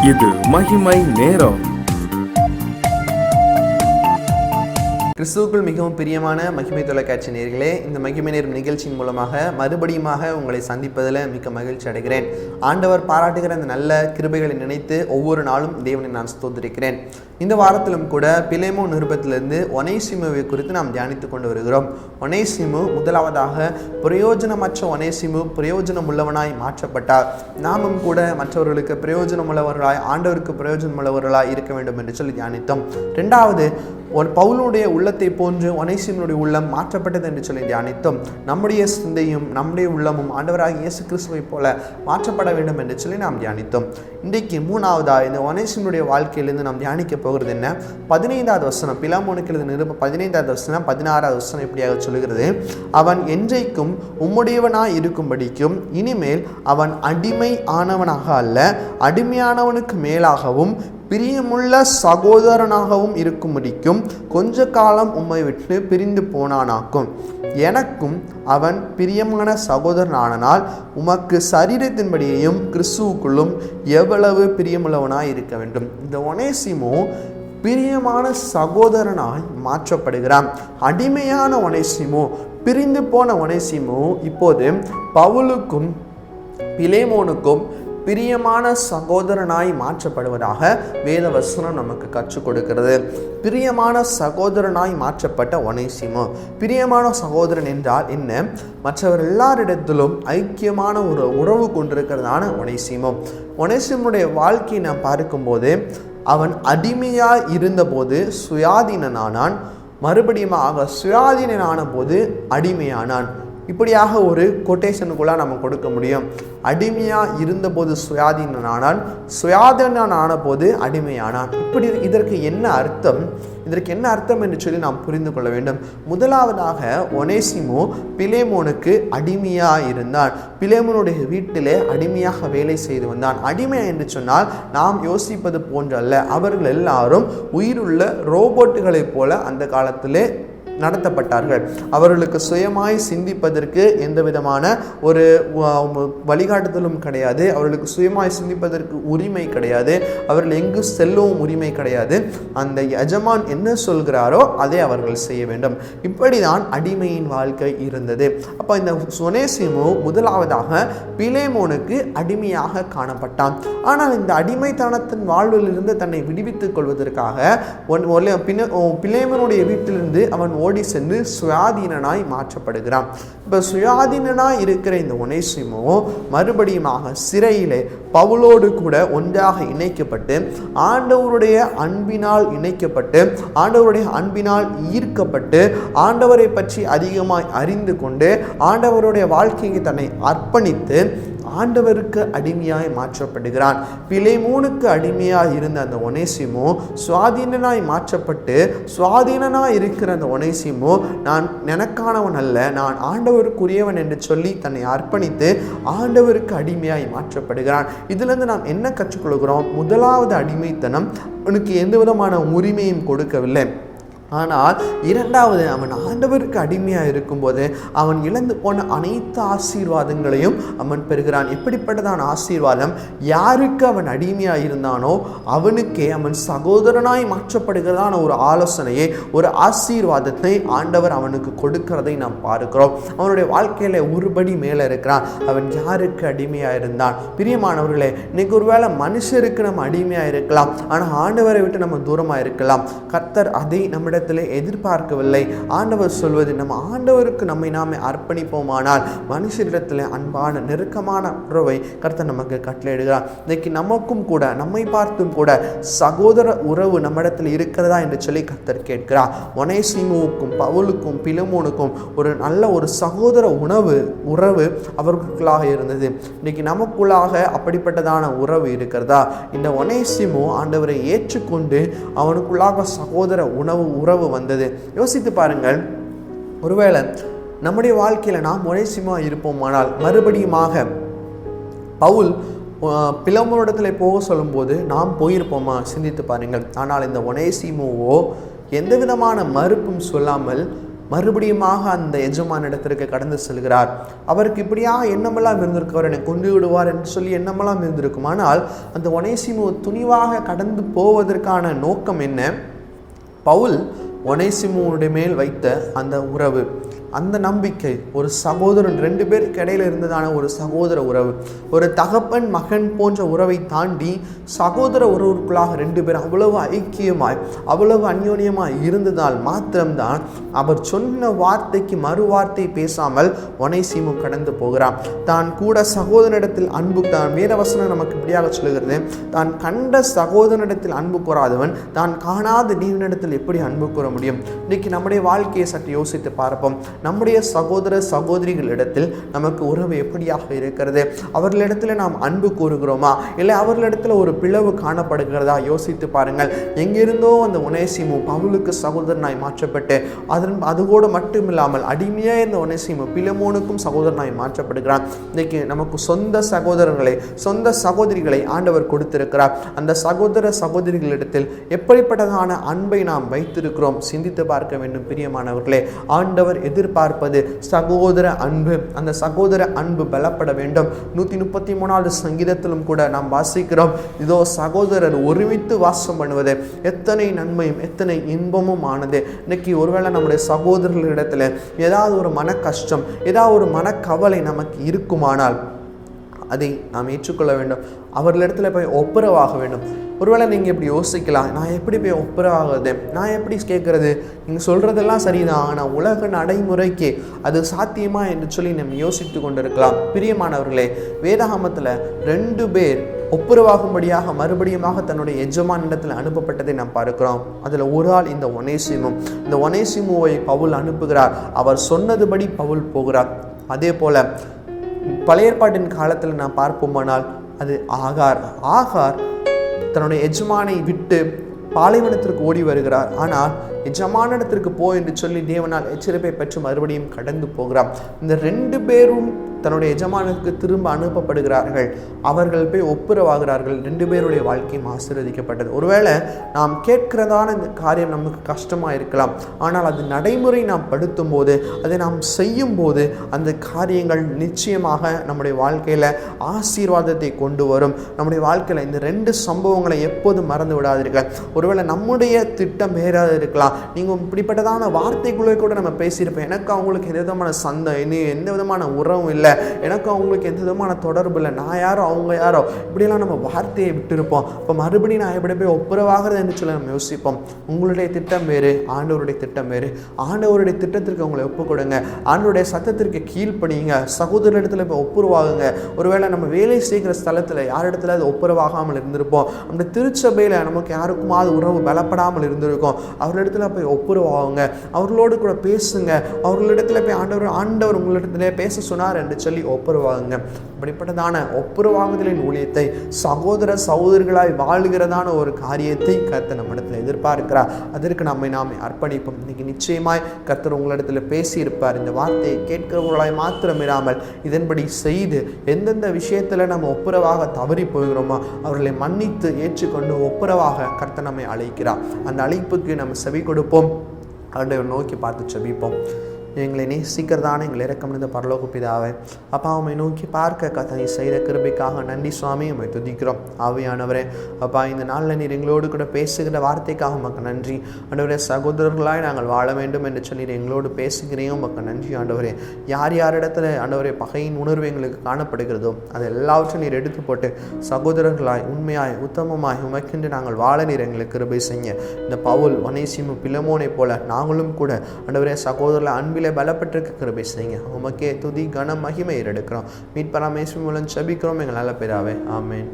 இது மகிமை நேரம். கிறிஸ்துவுக்குள் மிகவும் பிரியமான மகிமை தொலைக்காட்சி நேயர்களே, இந்த மகிமை நேரம் நிகழ்ச்சியின் மூலமாக மறுபடியுமாக உங்களை சந்திப்பதில் மிக்க மகிழ்ச்சி அடைகிறேன். ஆண்டவர் பாராட்டுகிற அந்த நல்ல கிருபைகளை நினைத்து ஒவ்வொரு நாளும் தேவனை நான் ஸ்தோத்திரிக்கிறேன். இந்த வாரத்திலும் கூட பிலேமோன் நிருபத்திலிருந்து ஒனேசிமுவை குறித்து நாம் தியானித்து கொண்டு வருகிறோம். ஒனேசிமு முதலாவதாக பிரயோஜனமற்ற ஒனேசிமு பிரயோஜனம் உள்ளவனாய் மாற்றப்பட்டார். நாமும் கூட மற்றவர்களுக்கு பிரயோஜனம் உள்ளவர்களாய், ஆண்டவருக்கு பிரயோஜனம் உள்ளவர்களாய் இருக்க வேண்டும் என்று சொல்லி தியானித்தோம். இரண்டாவது, ஒரு பவுலுடைய உள்ளத்தை போன்று ஒனேசிமுடைய உள்ளம் மாற்றப்பட்டது என்று சொல்லி தியானித்தோம். நம்முடைய சிந்தையும் நம்முடைய உள்ளமும் ஆண்டவராகிய இயேசு கிறிஸ்துவை போல மாற்றப்பட வேண்டும் என்று சொல்லி நாம் தியானித்தோம். இன்றைக்கு மூணாவதாக இந்த ஒனேசிமுடைய வாழ்க்கையிலிருந்து நாம் தியானிக்க போகிறது என்ன? 15வது வசனம், பிலேமோனுக்கு எழுதின நிருபம் 15வது வசனம் 16வது வசனம் இப்படியாக சொல்கிறது: அவன் என்றைக்கும் உம்முடையவனாய் இருக்கும்படிக்கும் இனிமேல் அவன் அடிமை ஆனவனாக அல்ல, அடிமையானவனுக்கு மேலாகவும் பிரியமுள்ள சகோதரனாகவும் இருக்கும்படிக்கும் கொஞ்ச காலம் உம்மை விட்டு பிரிந்து போனானாக்கும். எனக்கும் அவன் பிரியமான சகோதரனானால் உமக்கு சரீரத்தின்படியையும் கிறிஸ்துவுக்குள்ளும் எவ்வளவு பிரியமுள்ளவனாய் இருக்க வேண்டும். இந்த ஒனேசிமு பிரியமான சகோதரனாய் மாற்றப்படுகிறான். அடிமையான ஒனேசிமு, பிரிந்து போன ஒனேசிமு இப்போது பவுலுக்கும் பிலேமோனுக்கும் பிரியமான சகோதரனாய் மாற்றப்படுவதாக வேத வசனம் நமக்கு கற்றுக் கொடுக்கிறது. பிரியமான சகோதரனாய் மாற்றப்பட்ட ஒனேசிமு. பிரியமான சகோதரன் என்றால் என்ன? மற்றவர் எல்லாரிடத்திலும் ஐக்கியமான ஒரு உறவு கொண்டிருக்கிறதான ஒனேசிமு. ஒனேசிமுடைய வாழ்க்கையை நாம் பார்க்கும்போது அவன் அடிமையாய் இருந்தபோது சுயாதீனனானான், மறுபடியும் சுயாதீனனான போது அடிமையானான். இப்படியாக ஒரு கொட்டேஷனுக்குள்ள நம்ம கொடுக்க முடியும். அடிமையாக இருந்தபோது சுயாதீனனானான், சுயாதீனான போது அடிமையானான். இப்படி இதற்கு என்ன அர்த்தம்? இதற்கு என்ன அர்த்தம் என்று சொல்லி நாம் புரிந்து கொள்ள வேண்டும். முதலாவதாக ஒனேசிமு பிலேமோனுக்கு அடிமையாக இருந்தான். பிலேமோனுடைய வீட்டிலே அடிமையாக வேலை செய்து வந்தான். அடிமை என்று சொன்னால் நாம் யோசிப்பது போன்றல்ல. அவர்கள் எல்லாரும் உயிருள்ள ரோபோட்டுகளைப் போல அந்த காலத்திலே நடத்தப்பட்டார்கள். அவர்களுக்கு சுயமாய் சிந்திப்பதற்கு எந்த விதமான ஒரு வழிகாட்டுதலும் கிடையாது. அவர்களுக்கு சுயமாய் சிந்திப்பதற்கு உரிமை கிடையாது. அவர்கள் எங்கு செல்லவும் உரிமை கிடையாது. அந்த எஜமான் என்ன சொல்கிறாரோ அதை அவர்கள் செய்ய வேண்டும். இப்படிதான் அடிமையின் வாழ்க்கை இருந்தது. அப்போ இந்த ஒனேசிமு முதலாவதாக பிலேமோனுக்கு அடிமையாக காணப்பட்டான். ஆனால் இந்த அடிமைத்தனத்தின் வாழ்வில் இருந்து தன்னை விடுவித்துக் கொள்வதற்காக பிலேமோனுடைய வீட்டிலிருந்து அவன் ஓடி சென்று சுயாதீனனாய் மாற்றப்படுகிறான். இப்ப சுயாதீனனாய் இருக்கிற இந்த ஒனேசிமு மறுபடியும் சிறையிலே பவுலோடு கூட ஒன்றாக இணைக்கப்பட்டு ஆண்டவருடைய அன்பினால் இணைக்கப்பட்டு ஆண்டவருடைய அன்பினால் ஈர்க்கப்பட்டு ஆண்டவரை பற்றி அதிகமாய் அறிந்து கொண்டு ஆண்டவருடைய வாழ்க்கையை தன்னை அர்ப்பணித்து ஆண்டவருக்கு அடிமையாய் மாற்றப்படுகிறான். பிலேமோனுக்கு அடிமையாய் இருந்த அந்த ஒனேசிமு சுவாதீனனாய் மாற்றப்பட்டு சுவாதீனனாய் இருக்கிற அந்த ஒனேசிமு நான் எனக்கானவன் அல்ல, நான் ஆண்டவருக்குரியவன் என்று சொல்லி தன்னை அர்ப்பணித்து ஆண்டவருக்கு அடிமையாய் மாற்றப்படுகிறான். இதிலிருந்து நாம் என்ன கற்றுக்கொள்கிறோம்? முதலாவது அடிமைத்தனம் அவனுக்கு எந்த விதமான உரிமையும் கொடுக்கவில்லை. ஆனால் இரண்டாவது, அவன் ஆண்டவருக்கு அடிமையாக இருக்கும்போது அவன் இழந்து போன அனைத்து ஆசீர்வாதங்களையும் அவன் பெறுகிறான். எப்படிப்பட்டதான ஆசீர்வாதம்? யாருக்கு அவன் அடிமையாக இருந்தானோ அவனுக்கே அவன் சகோதரனாய் மாற்றப்படுகிறதான ஒரு ஆலோசனையை, ஒரு ஆசீர்வாதத்தை ஆண்டவர் அவனுக்கு கொடுக்கிறதை நாம் பார்க்கிறோம். அவனுடைய வாழ்க்கையில ஒருபடி மேலே இருக்கிறான். அவன் யாருக்கு அடிமையாக இருந்தான்? பிரியமானவர்களே, இன்னைக்கு ஒருவேளை மனுஷருக்கு நம்ம அடிமையாக இருக்கலாம், ஆனால் ஆண்டவரை விட்டு நம்ம தூரமாக இருக்கலாம். கர்த்தர் அதை நம்மிடத்தில் எதிர்பார்க்கவில்லை. ஆண்டவர் சொல்வது, நம்ம ஆண்டவருக்கு நம்மை நாமே அர்ப்பணிப்போமானால் மனுஷரிடத்தில் அன்பான நெருக்கமான உறவை கர்த்தர் நமக்கு கட்டளையிடுகிறார். இன்னைக்கு நமக்கும் கூட, நம்மை பார்த்தும் கூட சகோதர உறவு நம்மிடத்தில் இருக்கிறதா என்று சொல்லி கர்த்தர் கேட்கிறார். ஒனேசிமுவுக்கும் பவுலுக்கும் பிலேமோனுக்கும் ஒரு நல்ல ஒரு சகோதர உறவு அவர்களுக்குள்ளாக இருந்தது. இன்னைக்கு நமக்குள்ளாக அப்படிப்பட்டதான உறவு இருக்கிறதா? இந்த ஒனேசிமு ஆண்டவரை ஏற்றுக்கொண்டு அவனுக்குள்ளாக சகோதர உறவு வந்தது. யோசித்து பாருங்கள், ஒருவேளை நம்முடைய வாழ்க்கையில் நாம் ஒனேசிமா இருப்போமானால் மறுபடியுமாக பவுல் பிலேமோனிடத்தில் போக சொல்லும்போது நாம் போயிருப்போமா? சிந்தித்து பாருங்கள். ஆனால் இந்த ஒனேசிமுவோ எந்த விதமான மறுப்பும் சொல்லாமல் மறுபடியுமாக அந்த எஜமான இடத்திற்கு கடந்து செல்கிறார். அவருக்கு இப்படியாக எண்ணமெல்லாம் இருந்திருக்கு, அவர் என்னை கொண்டு விடுவார் என்று சொல்லி எண்ணமெல்லாம் இருந்திருக்கும். ஆனால் அந்த ஒனேசிமு துணிவாக கடந்து போவதற்கான நோக்கம் என்ன? பவுல் ஒனேசிமுடைய மேல் வைத்த அந்த உறவு, அந்த நம்பிக்கை, ஒரு சகோதரன், 2 பேருக்கு இடையில இருந்ததான ஒரு சகோதர உறவு, ஒரு தகப்பன் மகன் போன்ற உறவை தாண்டி சகோதர உறவுக்குள்ளாக 2 பேர் அவ்வளவு ஐக்கியமாய் அவ்வளவு அந்யோன்யமாய் இருந்ததால் மாத்திரம்தான் அவர் சொன்ன வார்த்தைக்கு மறு வார்த்தை பேசாமல் ஒனேசிமு கடந்து போகிறான். தான் கூட சகோதரனிடத்தில் அன்பு, தான் வேதவசனம் நமக்கு இப்படியாக சொல்லுகிறது, தான் கண்ட சகோதரனிடத்தில் அன்பு கூறாதவன் தான் காணாத தேவனிடத்தில் எப்படி அன்பு கூற முடியும்? இன்னைக்கு நம்முடைய வாழ்க்கையை சற்று யோசித்து பார்ப்போம். நம்முடைய சகோதர சகோதரிகளிடத்தில் நமக்கு உறவு எப்படியாக இருக்கிறது? அவர்களிடத்தில் நாம் அன்பு கூறுகிறோமா, இல்லை அவர்களிடத்தில் ஒரு பிளவு காணப்படுகிறதா? யோசித்து பாருங்கள். எங்கிருந்தோ அந்த ஒனேசிமு பவுலுக்கு சகோதரனாய் மாற்றப்பட்டு அதுகூட மட்டுமில்லாமல் அடிமையாக இருந்த ஒனேசிமு பிலமோனுக்கும் சகோதரனாய் மாற்றப்படுகிறான். இன்னைக்கு நமக்கு சொந்த சகோதரர்களை, சொந்த சகோதரிகளை ஆண்டவர் கொடுத்திருக்கிறார். அந்த சகோதர சகோதரிகளிடத்தில் எப்படிப்பட்டதான அன்பை நாம் வைத்திருக்கிறோம்? சிந்தித்து பார்க்க வேண்டும் பிரியமானவர்களே. ஆண்டவர் எதிர்பார்ப்பது சகோதர அன்பு. அந்த சகோதர அன்பு பலப்பட வேண்டும். 133வது சங்கீதத்திலும் கூட நாம் வாசிக்கிறோம், இதோ சகோதரர் ஒருமித்து வாசம் பண்ணுவது எத்தனை நன்மையும் எத்தனை இன்பமும் ஆனது. இன்னைக்கு ஒருவேளை நம்முடைய சகோதரர்களிடத்துல ஏதாவது ஒரு மன கஷ்டம், ஏதாவது ஒரு மனக்கவலை நமக்கு இருக்குமானால் அதை நாம் ஏற்றுக்கொள்ள வேண்டும். அவர்களிடத்துல போய் ஒப்புரவாக வேண்டும். ஒருவேளை நீங்கள் இப்படி யோசிக்கலாம், நான் எப்படி போய் ஒப்புரவாகுது, நான் எப்படி கேட்குறது, நீங்கள் சொல்கிறதெல்லாம் சரிதான், ஆனால் உலக நடைமுறைக்கு அது சாத்தியமா என்று சொல்லி நம்ம யோசித்து கொண்டிருக்கலாம். பிரியமானவர்களே, வேதாகமத்தில் 2 பேர் ஒப்புரவாகும்படியாக மறுபடியுமாக தன்னுடைய எஜமானிடத்தில் அனுப்பப்பட்டதை நாம் பார்க்கிறோம். அதில் ஒரு ஆள் இந்த ஒனேசிமு. இந்த ஒனேசிமுவை பவுல் அனுப்புகிறார். அவர் சொன்னதுபடி பவுல் போகிறார். அதே போல பழைய ஏற்பாட்டின் காலத்தில் நாம் பார்ப்போமானால் அது ஆகார் தன்னுடைய எஜமானை விட்டு பாலைவனத்திற்கு ஓடி வருகிறார். ஆனால் எஜமானிடத்திற்கு போ என்று சொல்லி தேவனால் எச்சரிப்பை பெற்று மறுபடியும் கடந்து போகிறார். இந்த 2 பேரும் தன்னுடைய எஜமானுக்கு திரும்ப அனுப்பப்படுகிறார்கள். அவர்கள் போய் ஒப்புரவாகிறார்கள். 2 பேருடைய வாழ்க்கையும் ஆசீர்வதிக்கப்பட்டது. ஒருவேளை நாம் கேட்கிறதான இந்த காரியம் நமக்கு கஷ்டமாக இருக்கலாம். ஆனால் அது நடைமுறை நாம் படுத்தும் போது, அதை நாம் செய்யும் போது அந்த காரியங்கள் நிச்சயமாக நம்முடைய வாழ்க்கையில் ஆசீர்வாதத்தை கொண்டு வரும். நம்முடைய வாழ்க்கையில் இந்த 2 சம்பவங்களை எப்போதும் மறந்து விடாதீர்கள். ஒருவேளை நம்முடைய திட்டம் வேறாக இருக்கலாம். நீங்கள் இப்படிப்பட்டதான வார்த்தைக்குள்ளே கூட நம்ம பேசியிருப்போம், எனக்கு அவங்களுக்கு எந்த விதமான சந்தை, எந்த விதமான உறவும் இல்லை, எனக்கு அவங்களுக்கு எந்த விதமான தொடர்பு இல்லை, நான் யாரோ அவங்க யாரோ, இப்படியெல்லாம் நம்ம வார்த்தையை விட்டுருப்போம். இப்போ மறுபடியும் நான் எப்படி போய் ஒப்புரவாகிறது என்று சொல்லி நம்ம யோசிப்போம். உங்களுடைய திட்டம் வேறு, ஆண்டவருடைய திட்டம் வேறு. ஆண்டவருடைய திட்டத்திற்கு உங்களை ஒப்பு கொடுங்க. ஆண்டவருடைய சத்தத்திற்கு கீழ்ப்படியுங்க. சகோதரரிடத்தில் போய் ஒப்புரவாகுங்க. ஒருவேளை நம்ம வேலை செய்கிற ஸ்தலத்தில் யாரிடத்துல அது ஒப்புரவாகாமல் இருந்திருப்போம், நம்ம திருச்சபையில் நமக்கு யாருக்குமாவது உறவு பலப்படாமல் இருந்திருக்கும், அவர்களிடத்துல போய் ஒப்புரவாகுங்க. அவர்களோடு கூட பேசுங்க. அவர்களிடத்துல போய் ஆண்டவர் உங்களிடத்துல பேச சொன்னார் என்று சொல்லி ஒப்புரவாகுங்க. அப்படிப்பட்டதான ஒப்புரவாகுதலின் ஊழியத்தை, சகோதர சகோதரிகளாய் வாழ்கிறதான ஒரு காரியத்தை கர்த்தர் நம்மிடத்தில் எதிர்பார்க்கிறார். அதற்கு நாமே அர்ப்பணிப்போம். இன்னைக்கு நிச்சயமாய் கர்த்தர் உங்களிடத்தில் பேசியிருப்பார். இந்த வார்த்தையை கேட்கிறவர்களாய் மாத்திரமிராமல் இதன்படி செய்து எந்தெந்த விஷயத்தில் நம்ம ஒப்புரவாக தவறி போகிறோமோ அவர்களை மன்னித்து ஏற்றுக்கொண்டு ஒப்புரவாக கர்த்தர் நம்மை அழைக்கிறார். அந்த அழைப்புக்கு நம்ம செவி கொடுப்போம். ஆண்டவரை நோக்கி பார்த்து செபிப்போம். எங்களை நேசிக்கிறதான எங்களை இரக்கமிருந்த பரலோக பிதாவே, அப்பா உம்மை நோக்கி பார்க்க கத்தனை செய்த கிருபைக்காக நன்றி சுவாமி. உம்மை துதிக்கிறோம். ஆவியானவரே, அப்பா இந்த நாளில் நீர் எங்களோடு கூட பேசுகிற வார்த்தைக்காக உமக்கு நன்றி. ஆண்டவரே, சகோதரர்களாய் நாங்கள் வாழ வேண்டும் என்று சொல்லி எங்களோடு பேசுகிறேன். உமக்கு நன்றி ஆண்டவரே. யார் யாரிடத்துல ஆண்டவரே பகையின் உணர்வு எங்களுக்கு காணப்படுகிறதோ அது எல்லாவற்றையும் நீர் எடுத்து போட்டு சகோதரர்களாய் உண்மையாய் உத்தமமாய் உமக்கென்று நாங்கள் வாழ நீர் எங்களுக்கு கிருபை செய்ய. இந்த பவுல், ஒனேசிமு, பிலமோனை போல நாங்களும் கூட ஆண்டவரே சகோதரர்கள் அன்பில் பலப்பட்டிருக்க கிருபை செய்யுங்க. உமக்கே துதி கன மகிமை எடுக்கிறோம். மீட்பராம் இயேசு மூலம் ஜெபிக்கிறோம் எங்கள் நல்ல பிதாவே. ஆமென்.